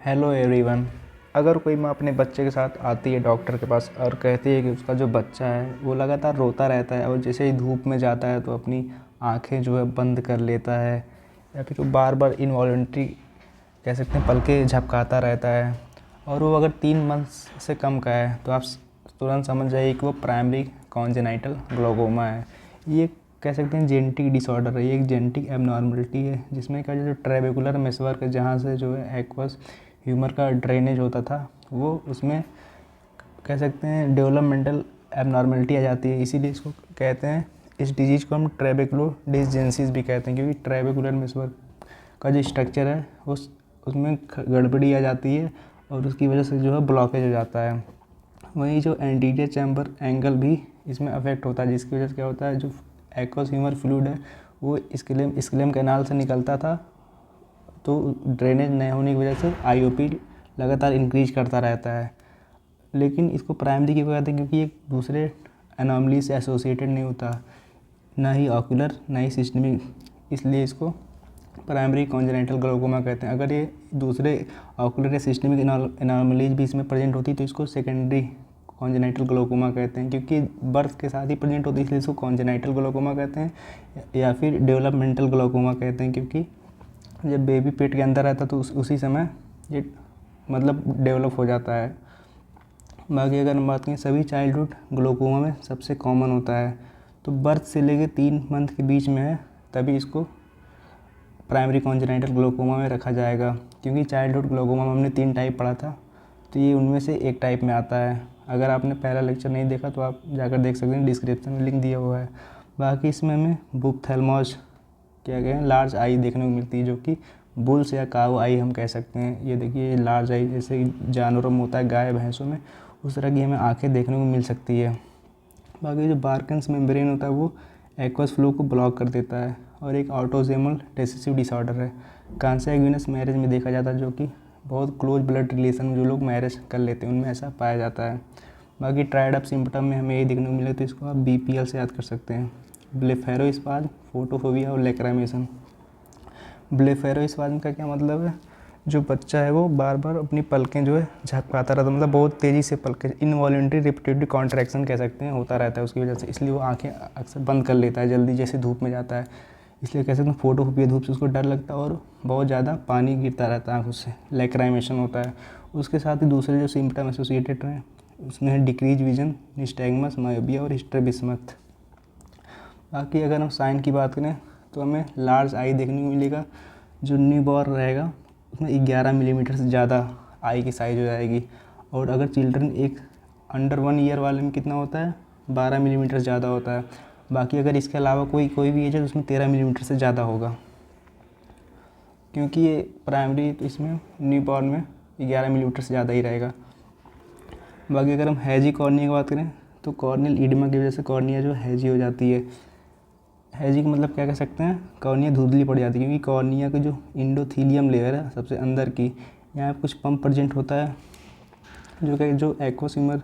Hello everyone. अगर कोई माँ अपने बच्चे के साथ आती है डॉक्टर के पास और कहती है कि उसका जो बच्चा है वो लगातार रोता रहता है और जैसे ही धूप में जाता है तो अपनी आंखें जो है बंद कर लेता है या फिर वो बार बार इनवॉलेंट्री कह सकते हैं पलकें झपकाता रहता है और वो अगर 3 मंथ्स से कम का है तो आप तुरंत समझ जाइए कि वो प्राइमरी कॉन्जेनाइटल ग्लोकोमा है। ये कह सकते हैं जेनेटिक डिसऑर्डर है, ये एक जेनेटिक एबनॉर्मलिटी है जिसमें क्या जो ट्रेबेकुलर मेसवर्क है जहाँ से जो है एक्वस ह्यूमर का ड्रेनेज होता था वो उसमें कह सकते हैं डेवलपमेंटल एबनॉर्मलिटी आ जाती है। इसीलिए इसको कहते हैं, इस डिजीज़ को हम ट्रेबेकुलो डिसजेनेसिस भी कहते हैं क्योंकि ट्रेबेकुलर मेसवर्क का जो स्ट्रक्चर है उसमें गड़बड़ी आ जाती है और उसकी वजह से जो है ब्लॉकेज हो जाता है। वहीं जो एंटीरियर चैम्बर एंगल भी इसमें अफेक्ट होता है जिसकी वजह से क्या होता है, जो एक्वस ह्यूमर फ्लूइड है वो स्क्लेम कैनाल से निकलता था तो ड्रेनेज नहीं होने की वजह से आईओपी लगातार इंक्रीज करता रहता है। लेकिन इसको प्राइमरी क्यों कहते हैं, क्योंकि एक दूसरे एनॉमली से एसोसिएटेड नहीं होता, ना ही ऑक्यूलर ना ही सिस्टमिक, इसलिए इसको प्राइमरी कॉन्जेनाइटल ग्लोकोमा कहते हैं। अगर ये दूसरे ऑक्यूलर या सिस्टमिक एनॉमलीज भी इसमें प्रेजेंट होती तो इसको सेकेंडरी कॉन्जेनाइटल ग्लोकोमा कहते हैं क्योंकि बर्थ के साथ ही प्रेजेंट होती है, इसलिए इसको कॉन्जेनाइटल ग्लोकोमा कहते हैं या फिर डेवलपमेंटल ग्लोकोमा कहते हैं क्योंकि जब बेबी पेट के अंदर रहता तो उसी समय ये मतलब डेवलप हो जाता है। बाकी अगर हम बात करें सभी चाइल्डहुड ग्लोकोमा में सबसे कॉमन होता है तो बर्थ से लेकर 3 मंथ के बीच में है तभी इसको प्राइमरी कॉन्जेनाइटल ग्लोकोमा में रखा जाएगा क्योंकि चाइल्डहुड ग्लोकोमा में हमने 3 टाइप पढ़ा था तो ये उनमें से एक टाइप में आता है। अगर आपने पहला लेक्चर नहीं देखा तो आप जाकर देख सकते हैं, डिस्क्रिप्शन में लिंक दिया हुआ है। बाकी इसमें हमें बुप्थेल्मोस क्या कहें लार्ज आई देखने को मिलती है जो कि बुल्स या काऊ आई हम कह सकते हैं। ये देखिए लार्ज आई जैसे जानवरों में होता है, गाय भैंसों में, उस तरह की हमें आंखें देखने को मिल सकती है। बाकी जो बार्कन्स मेम्ब्रेन होता है वो एक्वस फ्लो को ब्लॉक कर देता है और एक ऑटोसोमल रिसेसिव डिसऑर्डर है। कॉन्सैग्यूइनस मैरिज में देखा जाता है जो कि बहुत क्लोज ब्लड रिलेशन में जो लोग मैरिज कर लेते हैं उनमें ऐसा पाया जाता है। बाकी ट्राइड अप सिम्पटम में हमें ये देखने को मिले तो इसको आप बीपीएल से याद कर सकते हैं, ब्लेफेरोस्पाज्म, फोटोफोबिया और लैक्रामेशन। ब्लेफेरोस्पाज्म का क्या मतलब है, जो बच्चा है वो बार बार अपनी पलकें जो है झपकाता रहता है, मतलब बहुत तेज़ी से पलकें, इनवॉलेंट्री रिपीटेटिव कॉन्ट्रैक्शन कह सकते हैं होता रहता है उसकी वजह से, इसलिए वो आंखें अक्सर बंद कर लेता है जल्दी जैसे धूप में जाता है। इसलिए कह सकते हैं फोटोफोबिया, धूप से उसको डर लगता है और बहुत ज़्यादा पानी गिरता रहता है आँखों से, लैक्राइमेशन होता है। उसके साथ ही दूसरे जो सिम्टम एसोसिएटेड हैं उसमें है डिक्रीज विजन, निस्टैग्मस, मायोपिया और स्ट्रैबिस्मथ। बाकी अगर हम साइन की बात करें तो हमें लार्ज आई देखने को मिलेगा, जो न्यूबॉर्न रहेगा उसमें 11 मिलीमीटर से ज़्यादा आई की साइज़ हो जाएगी और अगर चिल्ड्रन एक अंडर 1 ईयर वाले में कितना होता है, 12 मिलीमीटर ज़्यादा होता है। बाकी अगर इसके अलावा कोई भी एज है तो उसमें 13 मिलीमीटर से ज़्यादा होगा क्योंकि ये प्राइमरी तो इसमें न्यूबॉर्न में 11 मिलीमीटर से ज़्यादा ही रहेगा। बाकी अगर हम हैजी कॉर्निया की बात करें तो कॉर्नियल ईडिमा की वजह से कॉर्निया जो हैजी हो जाती है। हैजी का मतलब क्या कह सकते हैं, कॉर्निया धुंधली पड़ जाती है क्योंकि कॉर्निया की जो इंडोथीलियम लेयर है सबसे अंदर की, यहाँ पे कुछ पंप प्रेजेंट होता है जो एक्वस ह्यूमर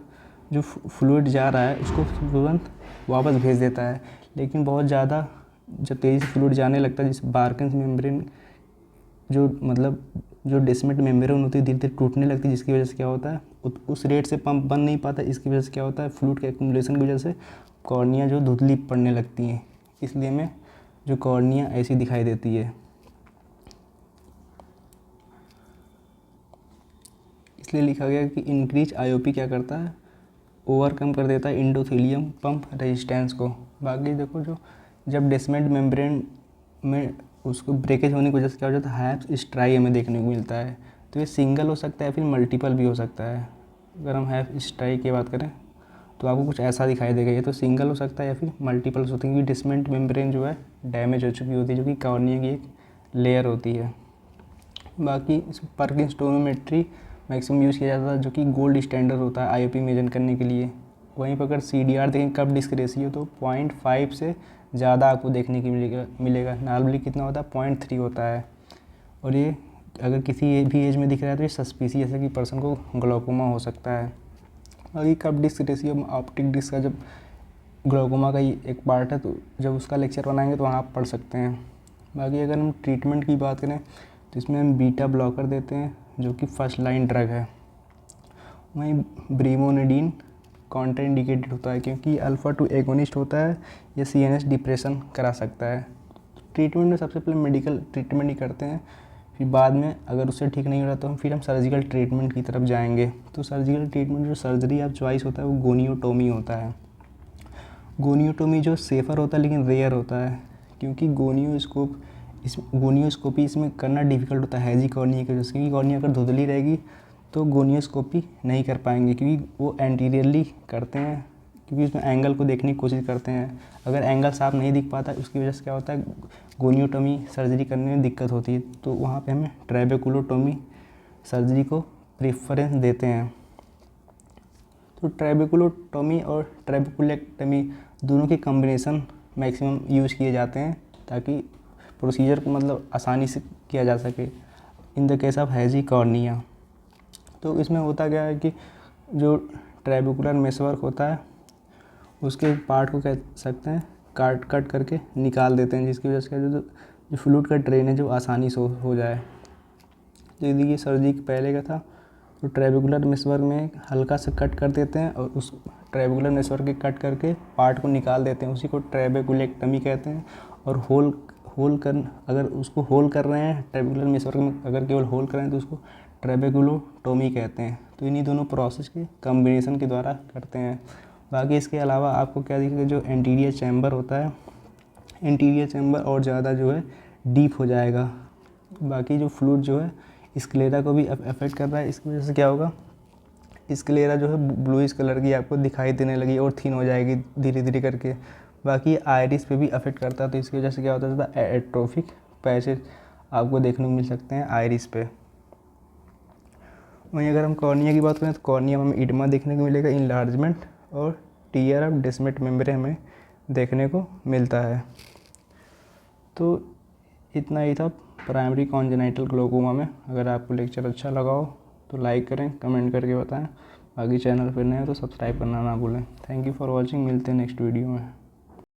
जो फ्लूइड जा रहा है उसको तुरंत वापस भेज देता है। लेकिन बहुत ज़्यादा जब तेज़ी से फ्लूइड जाने लगता है जिस बार्कन्स मेम्ब्रेन जो डेस्मेंट मेम्ब्रेन होती है धीरे धीरे टूटने लगती है जिसकी वजह से क्या होता है उस रेट से पंप बन नहीं पाता, इसकी वजह से क्या होता है फ्लूइड के एक्युमुलेशन की वजह से कॉर्निया जो धुंधली पड़ने लगती हैं, इसलिए हमें जो कॉर्निया ऐसी दिखाई देती है। इसलिए लिखा गया कि इंक्रीज आईओपी क्या करता है, ओवरकम कर देता है इंडोथीलियम पंप रेजिस्टेंस को। बाकी देखो जो जब डेस्मेंट मेम्ब्रेन में उसको ब्रेकेज होने की वजह से क्या हो जाता है, हैप्स स्ट्राई हमें देखने को मिलता है। तो ये सिंगल हो सकता है फिर मल्टीपल भी हो सकता है। अगर हम हैप स्ट्राई की बात करें तो आपको कुछ ऐसा दिखाई देगा, ये तो सिंगल हो सकता है या फिर मल्टीपल हो सकती है क्योंकि डेस्मेंट मेम्ब्रेन जो है डैमेज हो चुकी होती है जो कि कॉर्निया की एक लेयर होती है। बाकी पर्किंसोनोमेट्री मैक्सिमम यूज़ किया जाता है जो कि गोल्ड स्टैंडर्ड होता है आईओपी मेजर करने के लिए। वहीं पर अगर सीडीआर देखें कब डिस्क रेशियो तो 0.5 से ज़्यादा आपको देखने की मिलेगा। नॉर्मली कितना होता है 0.3 होता है और ये अगर किसी भी एज में दिख रहा है तो ये सस्पिशियस है कि पर्सन को ग्लोकोमा हो सकता है। बाकी कब डिस्क रेशियो ऑप्टिक डिस्क का जब ग्लोकोमा का ही एक पार्ट है तो जब उसका लेक्चर बनाएंगे तो वहाँ आप पढ़ सकते हैं। बाकी अगर हम ट्रीटमेंट की बात करें तो इसमें हम बीटा ब्लॉकर देते हैं जो कि फर्स्ट लाइन ड्रग है। वहीं ब्रीमोनिडीन कॉन्ट्राइंडिकेटेड होता है क्योंकि अल्फ़ा 2 एगोनिस्ट होता है, ये CNS डिप्रेशन करा सकता है। ट्रीटमेंट में सबसे पहले मेडिकल ट्रीटमेंट ही करते हैं, फिर बाद में अगर उससे ठीक नहीं हो रहा तो फिर हम सर्जिकल ट्रीटमेंट की तरफ जाएंगे। तो सर्जिकल ट्रीटमेंट जो सर्जरी आप चॉइस होता है वो गोनियोटोमी होता है। गोनियोटोमी जो सेफ़र होता है लेकिन रेयर होता है, क्योंकि गोनियोस्कोपी इसमें करना डिफ़िकल्ट होता है हैज़ी कॉर्निया की वजह से, क्योंकि कॉर्निया अगर धुंधली रहेगी तो गोनियोस्कोपी नहीं कर पाएंगे, क्योंकि वो एंटीरियरली करते हैं, क्योंकि उसमें एंगल को देखने की कोशिश करते हैं। अगर एंगल साफ नहीं दिख पाता उसकी वजह से क्या होता है, गोनियोटोमी सर्जरी करने में दिक्कत होती है। तो वहाँ पे हमें ट्रैबेकुलोटोमी सर्जरी को प्रेफरेंस देते हैं। तो ट्रैबेकुलोटोमी और ट्रैबेकुलेक्टमी दोनों के कॉम्बिनेशन मैक्सिमम यूज़ किए जाते हैं ताकि प्रोसीजर को मतलब आसानी से किया जा सके in the case of hazy cornea. तो इसमें होता क्या है कि जो ट्रैबेकुलर मेसवर्क होता है उसके पार्ट को कह सकते हैं कट करके निकाल देते हैं, जिसकी वजह से जो फ्लूइड का ड्रेनेज वो आसानी से हो जाए। तो यदि ये सर्जरी पहले का था तो ट्रैबेकुलर मेसवर्क में हल्का सा कट कर देते हैं और उस ट्रैबेकुलर मेसवर्क के कट करके पार्ट को निकाल देते हैं, उसी को ट्रैबेकुलेक्टमी कहते हैं। और अगर उसको होल कर रहे हैं ट्रैबेकुलर मेसवर्क में, अगर केवल होल कर रहे हैं तो उसको ट्रैबेकुलोटोमी कहते हैं। तो इन्हीं दोनों प्रोसेस के कॉम्बिनेशन के द्वारा करते हैं। बाकी इसके अलावा आपको क्या दिखेगा, जो एंटीरियर चैम्बर होता है, एंटीरियर चैम्बर और ज़्यादा जो है डीप हो जाएगा। बाकी जो फ्लूइड जो है स्क्लेरा को भी अफेक्ट कर रहा है, इसकी वजह से क्या होगा, स्क्लेरा जो है ब्लूइश कलर की आपको दिखाई देने लगी और थिन हो जाएगी धीरे धीरे करके। बाकी आइरिस पे भी अफेक्ट करता है, तो इसकी वजह से क्या होता है, एट्रोफिक पैचेज आपको देखने को मिल सकते हैं आइरिस पे। वहीं अगर हम कॉर्निया की बात करें तो कॉर्निया में हमें इडमा देखने को मिलेगा, इनलार्जमेंट और टीयर ऑफ डेस्मेट मेम्ब्रेन हमें देखने को मिलता है। तो इतना ही था प्राइमरी कॉन्जेनाइटल ग्लोकोमा में। अगर आपको लेक्चर अच्छा लगा हो तो लाइक करें, कमेंट करके बताएं। बाकी चैनल पर नए हो तो सब्सक्राइब करना ना भूलें। थैंक यू फॉर वॉचिंग, मिलते हैं नेक्स्ट वीडियो में।